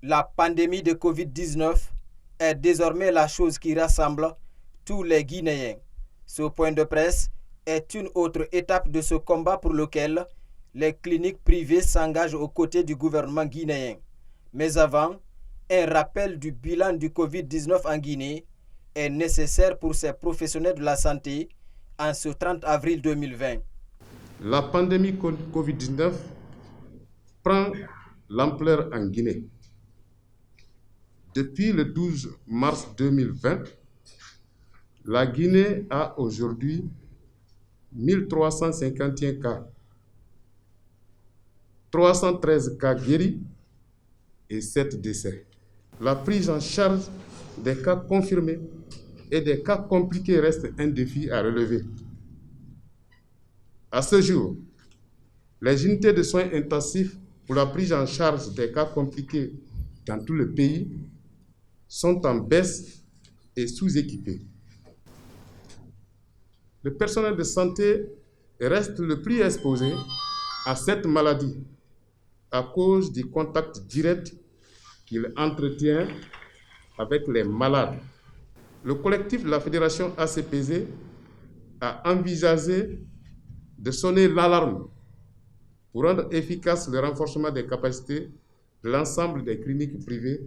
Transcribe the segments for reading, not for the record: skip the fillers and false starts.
La pandémie de Covid-19 est désormais la chose qui rassemble tous les Guinéens. Ce point de presse est une autre étape de ce combat pour lequel les cliniques privées s'engagent aux côtés du gouvernement guinéen. Mais avant, un rappel du bilan du Covid-19 en Guinée est nécessaire pour ces professionnels de la santé en ce 30 avril 2020. La pandémie Covid-19 prend l'ampleur en Guinée. Depuis le 12 mars 2020, la Guinée a aujourd'hui 1351 cas, 313 cas guéris et 7 décès. La prise en charge des cas confirmés et des cas compliqués reste un défi à relever. À ce jour, les unités de soins intensifs pour la prise en charge des cas compliqués dans tout le pays sont en baisse et sous-équipées. Le personnel de santé reste le plus exposé à cette maladie à cause du contact direct qu'il entretient avec les malades. Le collectif de la Fédération ACPG a envisagé de sonner l'alarme pour rendre efficace le renforcement des capacités de l'ensemble des cliniques privées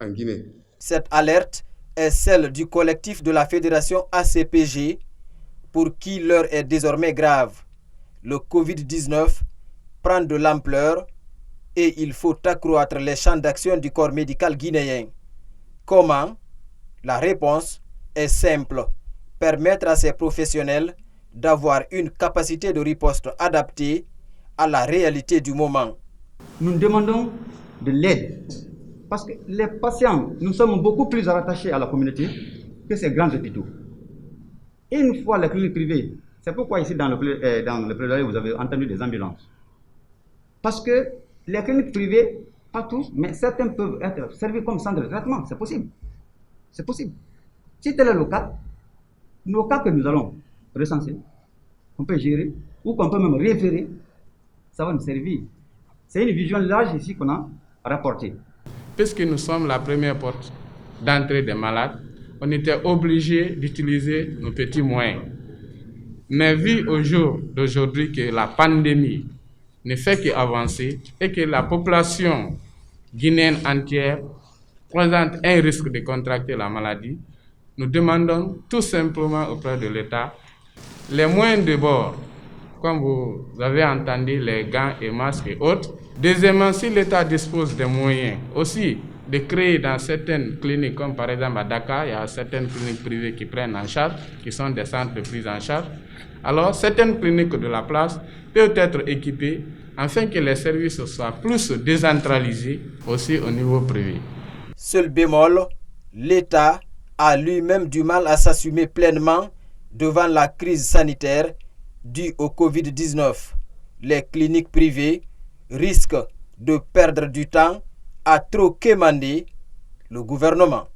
en Guinée. Cette alerte est celle du collectif de la Fédération ACPG pour qui l'heure est désormais grave. Le Covid-19 prend de l'ampleur et il faut accroître les champs d'action du corps médical guinéen. Comment? La réponse est simple. Permettre à ces professionnels d'avoir une capacité de riposte adaptée à la réalité du moment. Nous demandons de l'aide parce que les patients, nous sommes beaucoup plus attachés à la communauté que ces grands hôpitaux. Et une fois les cliniques privées, c'est pourquoi ici dans le plaidoyer vous avez entendu des ambulances. Parce que les cliniques privées, pas tous, mais certains peuvent être servis comme centre de traitement, c'est possible. C'est possible. Si tel est le cas, nos cas que nous allons recenser, qu'on peut gérer ou qu'on peut même référer, ça va nous servir. C'est une vision large ici qu'on a rapportée. Puisque nous sommes la première porte d'entrée des malades, on était obligé d'utiliser nos petits moyens. Mais vu au jour d'aujourd'hui que la pandémie ne fait qu'avancer et que la population guinéenne entière présente un risque de contracter la maladie, nous demandons tout simplement auprès de l'État les moyens de bord, comme vous avez entendu, les gants et masques et autres. Deuxièmement, si l'État dispose des moyens aussi de créer dans certaines cliniques, comme par exemple à Dakar, il y a certaines cliniques privées qui prennent en charge, qui sont des centres de prise en charge. Alors, certaines cliniques de la place peuvent être équipées afin que les services soient plus décentralisés aussi au niveau privé. Seul bémol, l'État a lui-même du mal à s'assumer pleinement devant la crise sanitaire due au Covid-19. Les cliniques privées risquent de perdre du temps à trop quémander le gouvernement.